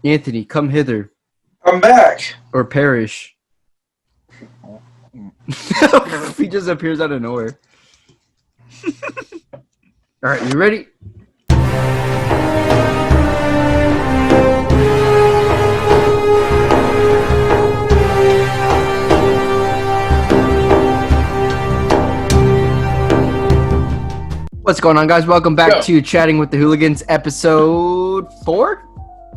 Anthony, come hither. I'm back. Or perish. He just appears out of nowhere. All right, you ready? What's going on, guys? Welcome back to Chatting with the Hooligans, episode 4?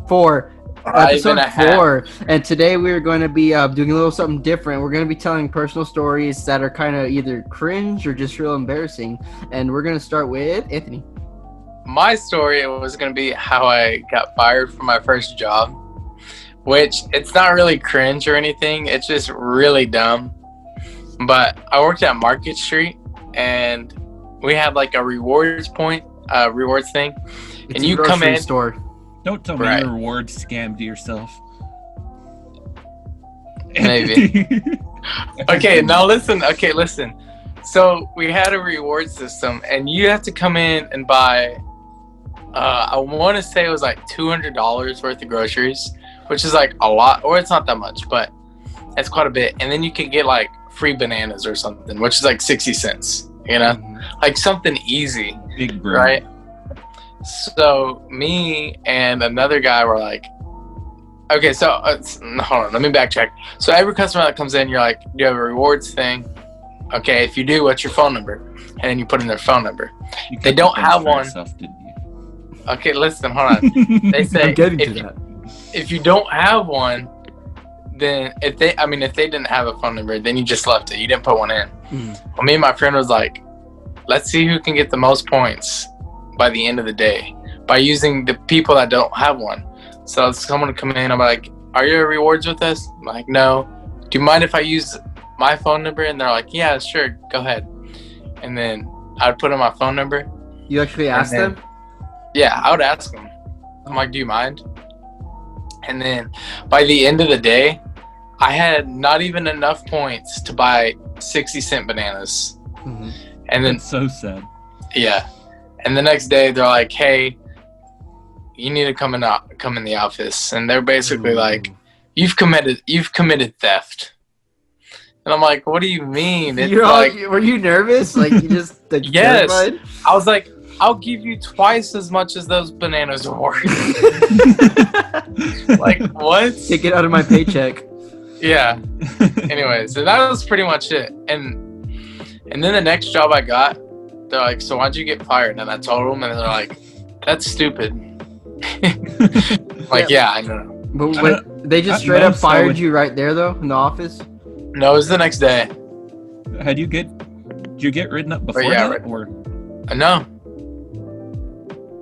4. Episode 4. And today we're going to be doing a little something different. We're going to be telling personal stories that are kind of either cringe or just real embarrassing. And we're going to start with Anthony. My story was going to be how I got fired from my first job, which it's not really cringe or anything. It's just really dumb. But I worked at Market Street, and we had like a rewards thing. It's and you come in. Store. Don't tell me your reward scammed yourself. Maybe. Okay, now listen. So we had a reward system, and you have to come in and buy, I want to say it was like $200 worth of groceries, which is like a lot, or it's not that much, but it's quite a bit. And then you can get like free bananas or something, which is like 60 cents, you know? Like something easy. Big brain. Right? So me and another guy were like, okay, so hold on, let me backtrack. So every customer that comes in, you're like, do you have a rewards thing? Okay, if you do, what's your phone number? And then you put in their phone number. They don't have one. Yourself, didn't you? Okay, listen, hold on. They say I'm getting to that. If you don't have one, then if they didn't have a phone number, then you just left it. You didn't put one in. Well, me and my friend was like, let's see who can get the most points by the end of the day by using the people that don't have one. So someone would come in, I'm like, are your rewards with us? I'm like, no. Do you mind if I use my phone number? And they're like, yeah, sure, go ahead. And then I would put in my phone number. You actually asked them? Yeah, I would ask them. I'm like, do you mind? And then by the end of the day, I had not even enough points to buy 60-cent bananas. Mm-hmm. And then that's so sad. Yeah. And the next day they're like, hey, you need to come in the office. And they're basically like, you've committed theft. And I'm like, what do you mean? It's like, were you nervous? Like you just yes. Terrified? I was like, I'll give you twice as much as those bananas are worth. Like, what? Take it out of my paycheck. Yeah. Anyways, so that was pretty much it. And then the next job I got, they're like, so why'd you get fired? And I told them, and they're like, that's stupid. Like, yeah, I know. But they just straight up fired you right there, though, in the office? No, it was the next day. Did you get written up before that? Or? No.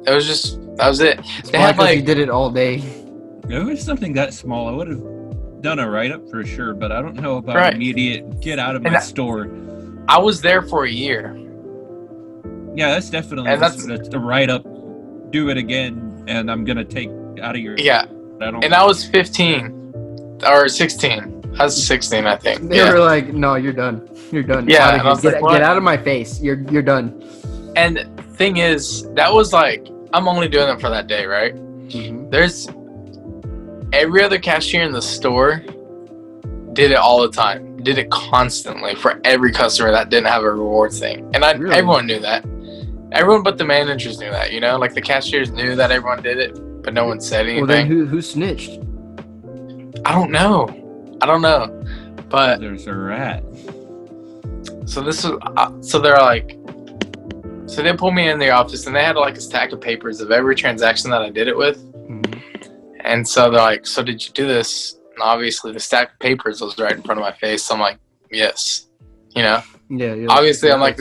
That was it. They had like, you did it all day. If it was something that small, I would have done a write-up for sure, but I don't know about immediate get out of my store. I was there for a year. Yeah, that's definitely that's a write-up. Do it again, and I'm gonna take out of your. Yeah, I was 15 or 16. I was 16, I think. They were like, "No, you're done. You're done. Yeah, and I was get out of my face. You're done." And thing is, that was like, I'm only doing it for that day, right? Mm-hmm. There's every other cashier in the store did it all the time. Did it constantly for every customer that didn't have a rewards thing. And everyone knew that. Everyone but the managers knew that, you know? Like the cashiers knew that everyone did it, but no one said anything. Well, then who snitched? I don't know. But there's a rat. So this was so they're like, so they pulled me in the office and they had like a stack of papers of every transaction that I did it with. Mm-hmm. And so they're like, so did you do this? And obviously the stack of papers was right in front of my face. So I'm like, yes. You know? Yeah. Obviously I'm like,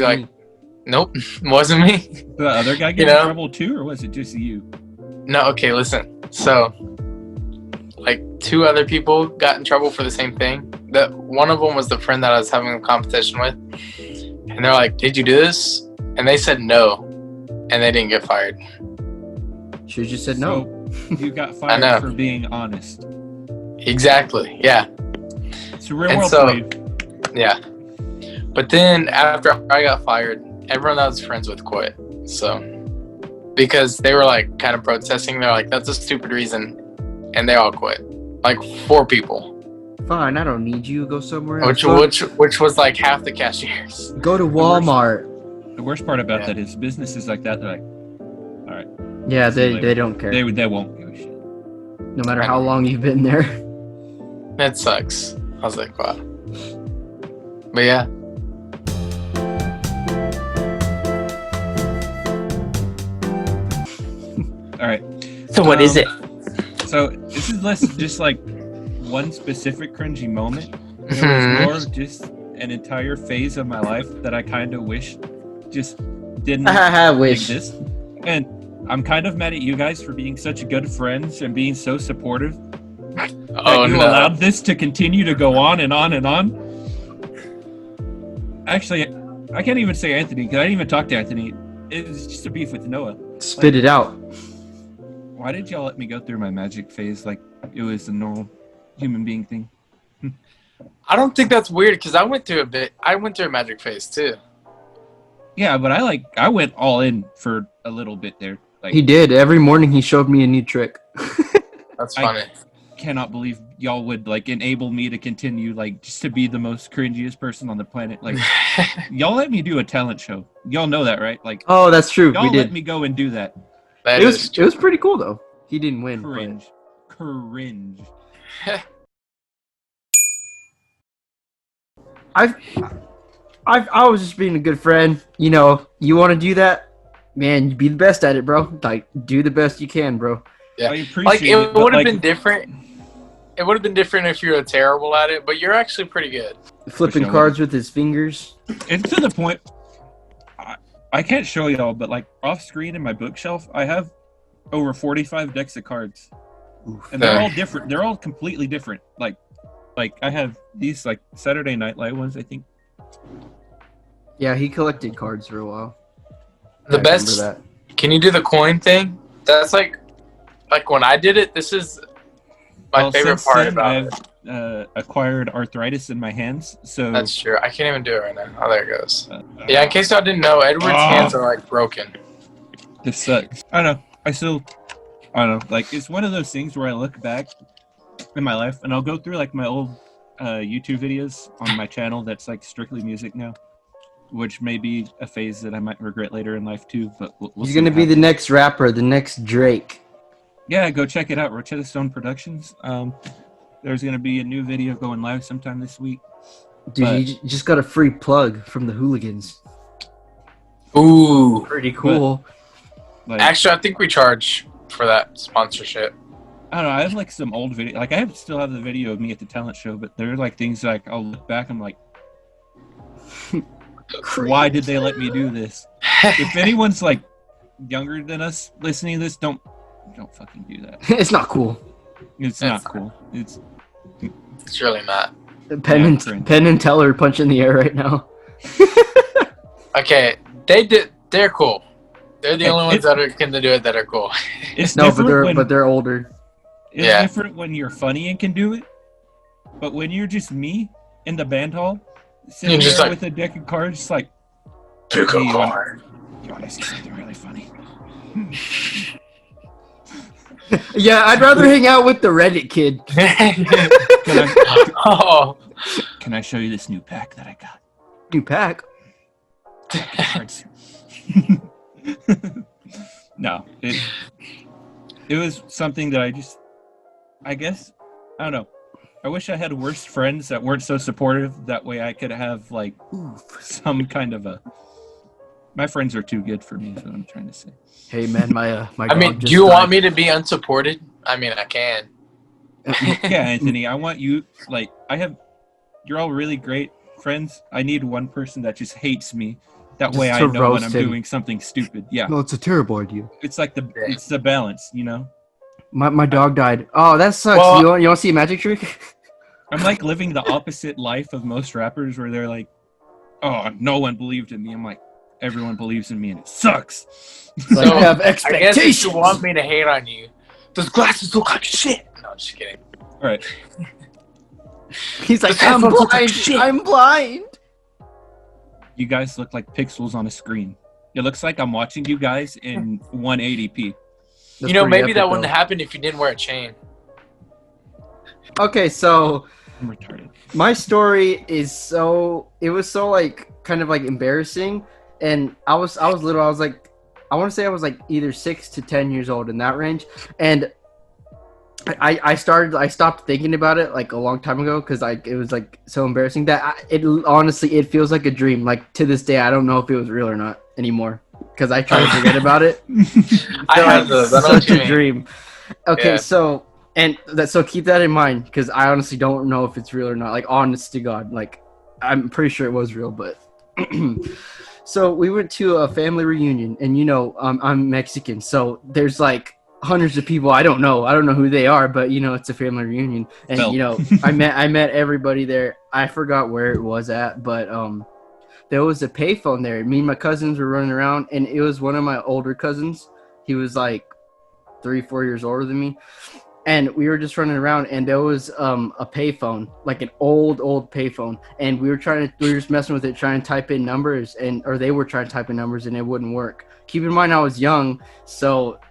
nope, wasn't me. The other guy get in trouble too, or was it just you? No, okay, listen. So like 2 other people got in trouble for the same thing. That one of them was the friend that I was having a competition with. And they're like, did you do this? And they said no. And they didn't get fired. Should have just said no. So you got fired for being honest. Exactly, yeah. It's a real world for you. Yeah. But then after I got fired, everyone that I was friends with quit. So, because they were like kind of protesting. They're like, that's a stupid reason and they all quit. Like 4 people. Fine, I don't need you. Go somewhere else. Which was like half the cashiers. Go to Walmart. The worst part about that is businesses like that, they're like, all right. Yeah, they don't care. They won't give a shit. No matter how long you've been there. That sucks. I was like, wow. But yeah. All right. So what is it? So this is less just like one specific cringy moment. It was more of just an entire phase of my life that I kind of wish just didn't exist. And I'm kind of mad at you guys for being such good friends and being so supportive. You allowed this to continue to go on and on and on. Actually, I can't even say Anthony because I didn't even talk to Anthony. It was just a beef with Noah. Spit it out. Why did y'all let me go through my magic phase like it was a normal human being thing? I don't think that's weird because I went through a magic phase too. Yeah, but I went all in for a little bit there. Like, he did. Every morning he showed me a new trick. That's funny. I cannot believe y'all would like enable me to continue like just to be the most cringiest person on the planet. Like y'all let me do a talent show. Y'all know that, right? Like, oh, that's true. Y'all we did. Let me go and do that. It was pretty cool though. He didn't win. Cringe. I was just being a good friend. You know, you want to do that, man. You be the best at it, bro. Like, do the best you can, bro. Yeah, like it would have been different. It would have been different if you were terrible at it, but you're actually pretty good. Flipping cards with his fingers. It's to the point. I can't show y'all, but like off screen in my bookshelf, I have over 45 decks of cards, and they're all different. They're all completely different. Like I have these like Saturday Night Live ones, I think. Yeah, he collected cards for a while. The best. Can you do the coin thing? That's like when I did it. This is my favorite part about it. I've acquired arthritis in my hands, so that's true. I can't even do it right now. Oh, there it goes. Yeah, in case y'all didn't know, Edward's hands are like broken. This sucks. I don't know. Like it's one of those things where I look back in my life and I'll go through like my old YouTube videos on my channel that's like strictly music now, which may be a phase that I might regret later in life too. But he's gonna be the next rapper, the next Drake. Yeah, go check it out. Rosetta Stone Productions. There's going to be a new video going live sometime this week. Dude, you just got a free plug from the Hooligans. Ooh. Pretty cool. Like, actually, I think we charge for that sponsorship. I don't know. I have like some old video. Like, still have the video of me at the talent show, but there are like things like I'll look back and I'm like, why did they let me do this? If anyone's like younger than us listening to this, don't fucking do that. It's not cool. It's not cool. It's really not. Penn and Teller punch in the air right now. Okay, they're cool. They're the only ones that can do it that are cool. It's but they're older. It's different when you're funny and can do it, but when you're just me in the band hall, sitting there like, with a deck of cards, just like pick a card. You want to see something really funny? Yeah, I'd rather hang out with the Reddit kid. Can I show you this new pack that I got? New pack? No, it was something that I guess, I don't know. I wish I had worse friends that weren't so supportive. That way I could have like some kind of my friends are too good for me, is what I'm trying to say. Hey man, my I mean, do you want me to be unsupported? I mean, I can. Yeah, Anthony, I want you, like, you're all really great friends. I need one person that just hates me. That way I know when I'm doing something stupid. Yeah. No, it's a terrible idea. It's like it's the balance, you know? My dog died. Oh, that sucks. Well, you want to see a magic trick? I'm like living the opposite life of most rappers where they're like, oh, no one believed in me. I'm like, everyone believes in me and it sucks. So I have expectations. I guess if you want me to hate on you, those glasses look like shit. No, I'm just kidding. All right. He's like, I'm blind. I'm blind. You guys look like pixels on a screen. It looks like I'm watching you guys in 180p. Maybe that wouldn't happen if you didn't wear a chain. Okay, so I'm retarded. my story is it was so like kind of like embarrassing, and I was little. I was like, I want to say I was like either 6 to 10 years old in that range, and I stopped thinking about it like a long time ago because it was like so embarrassing that it honestly it feels like a dream. Like to this day, I don't know if it was real or not anymore because I try to forget about it. I have those. I know Such what you a mean. dream. Okay, Yeah. so keep that in mind because I honestly don't know if it's real or not. Like honest to God, like I'm pretty sure it was real, but. So we went to a family reunion, and I'm Mexican, so there's like hundreds of people. I don't know who they are, but it's a family reunion, and I met everybody there. I forgot where it was at, but there was a payphone there. Me and my cousins were running around, and it was one of my older cousins. He was like 3-4 years older than me. And we were just running around, and there was a payphone, like an old payphone, and we were just messing with it, trying to type in numbers, or they were trying to type in numbers, and it wouldn't work. Keep in mind, I was young,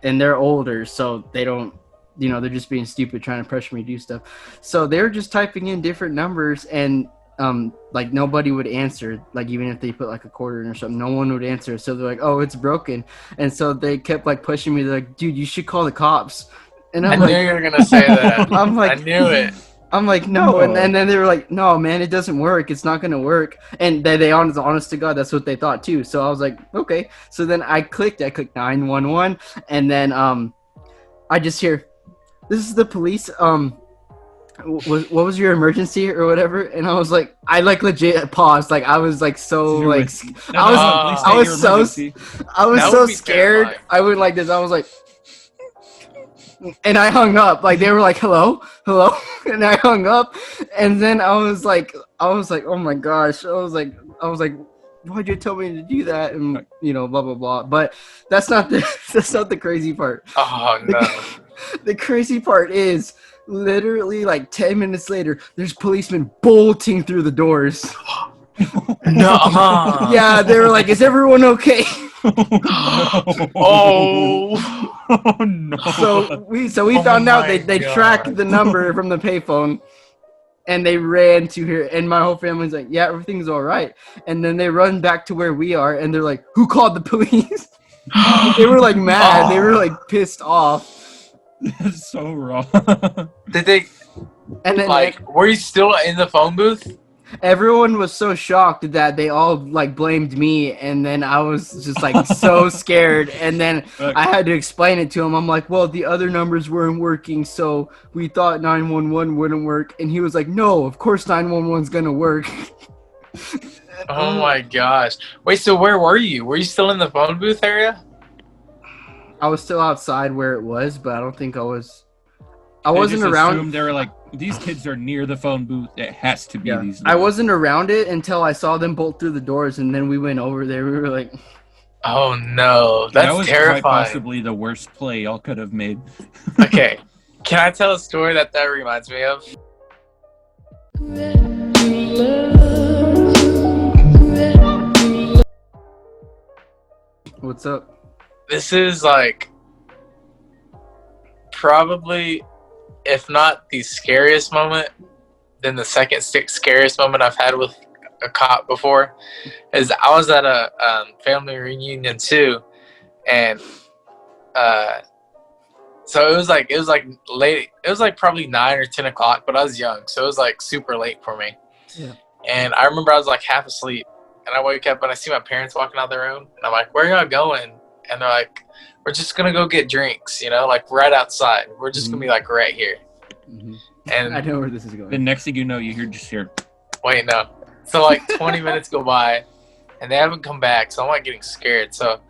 and they're older, so they don't, they're just being stupid, trying to pressure me to do stuff. So they were just typing in different numbers, and like nobody would answer, like even if they put like a quarter in or something, no one would answer. So they're like, "Oh, it's broken," and so they kept like pushing me. They're like, "Dude, you should call the cops." And I knew you were gonna say that. I'm like, I knew it. I'm like, no, and then they were like, "No, man, it doesn't work. It's not gonna work." And they honest to God, that's what they thought too. So I was like, okay. So then I clicked 911, and then I just hear, "This is the police. What was your emergency or whatever?" And I was like, I like legit paused. Like I was like so like I was so scared. Terrifying. I went like this. I was like. And I hung up. Like they were like, "Hello," and I hung up. And then I was like, "Oh my gosh!" I was like, "Why'd you tell me to do that?" And blah blah blah. But that's not the crazy part. Oh no! The crazy part is literally like 10 minutes later, there's policemen bolting through the doors. No. Yeah, they were like, "Is everyone okay?" Oh. Oh no! So we found out they tracked the number from the payphone, and they ran to here, and my whole family's like, "Yeah, everything's all right." And then they run back to where we are, and they're like, "Who called the police?" They were like mad. They were like pissed off. That's so wrong. Did they? And then were you still in the phone booth? everyone was so shocked that they all like blamed me, and then I was just like so scared, and then I had to explain it to him. I'm like, "Well, the other numbers weren't working, so we thought 911 wouldn't work." And he was like, "No, of course 911's gonna work." Oh my gosh! Wait, so where were you? Were you still in the phone booth area? I was still outside where it was, but I don't think I wasn't around. They were like, "These kids are near the phone booth. It has to be these." I wasn't around it until I saw them bolt through the doors, and then we went over there. We were like, "Oh no, that was terrifying!" Quite possibly the worst play y'all could have made. Okay, can I tell a story that reminds me of? "What's up?" This is like probably, if not the scariest moment, then the second scariest moment I've had with a cop before. Is I was at a family reunion too, and so it was like late. It was like probably 9 or 10 o'clock, but I was young, so it was like super late for me. Yeah. And I remember I was like half asleep, and I wake up and I see my parents walking out the room, and I'm like, "Where are y'all going?" And they're like, "We're just gonna go get drinks, like right outside. We're just gonna be like right here." Mm-hmm. And I know where this is going. The next thing you know, you hear. Wait, no. So like 20 minutes go by, and they haven't come back. So I'm like getting scared. So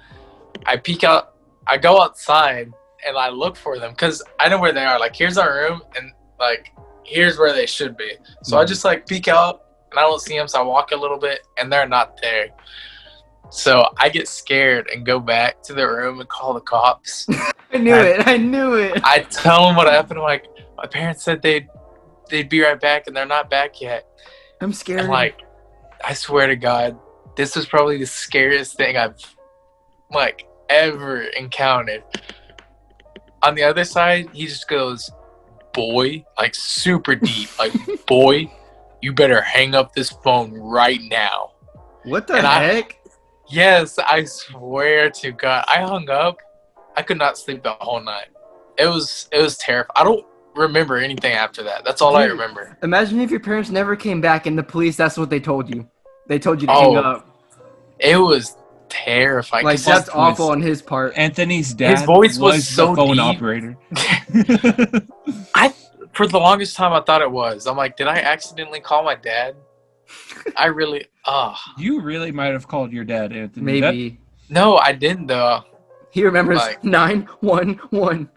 I peek out. I go outside and I look for them because I know where they are. Like here's our room, and like here's where they should be. So I just like peek out, and I don't see them. So I walk a little bit, and they're not there. So I get scared and go back to the room and call the cops. I knew it. I tell them what happened. I'm like, "My parents said they'd be right back, and they're not back yet." I'm scared. And like, I swear to God, this was probably the scariest thing I've like ever encountered. On the other side, he just goes, boy, like super deep, like, boy, you better hang up this phone right now. What the heck? Yes, I swear to God, I hung up. I could not sleep the whole night. It was terrifying. I don't remember anything after that. That's all I remember. Imagine if your parents never came back and the police, that's what they told you. They told you to hang up. It was terrifying. Like, that's awful on his part. Anthony's dad his voice was so the phone deep. operator. For the longest time, I thought it was. I'm like, did I accidentally call my dad? I really, You really might have called your dad, Anthony. Maybe. No, I didn't, though. He remembers 911.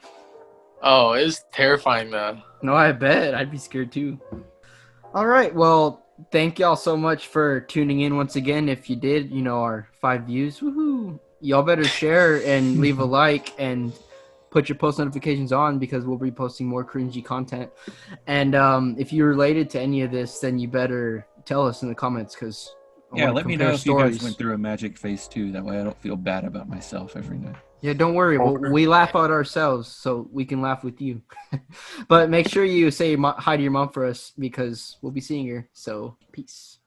Oh, it was terrifying, though. No, I bet. I'd be scared, too. All right. Well, thank y'all so much for tuning in once again. If you did, our 5 views. Woohoo. Y'all better share and leave a like and put your post notifications on because we'll be posting more cringy content. And if you're related to any of this, then you better tell us in the comments because let me know if you guys went through a magic phase too. That way I don't feel bad about myself every night. Yeah, don't worry. We laugh at ourselves so we can laugh with you. But make sure you say hi to your mom for us because we'll be seeing her. So peace.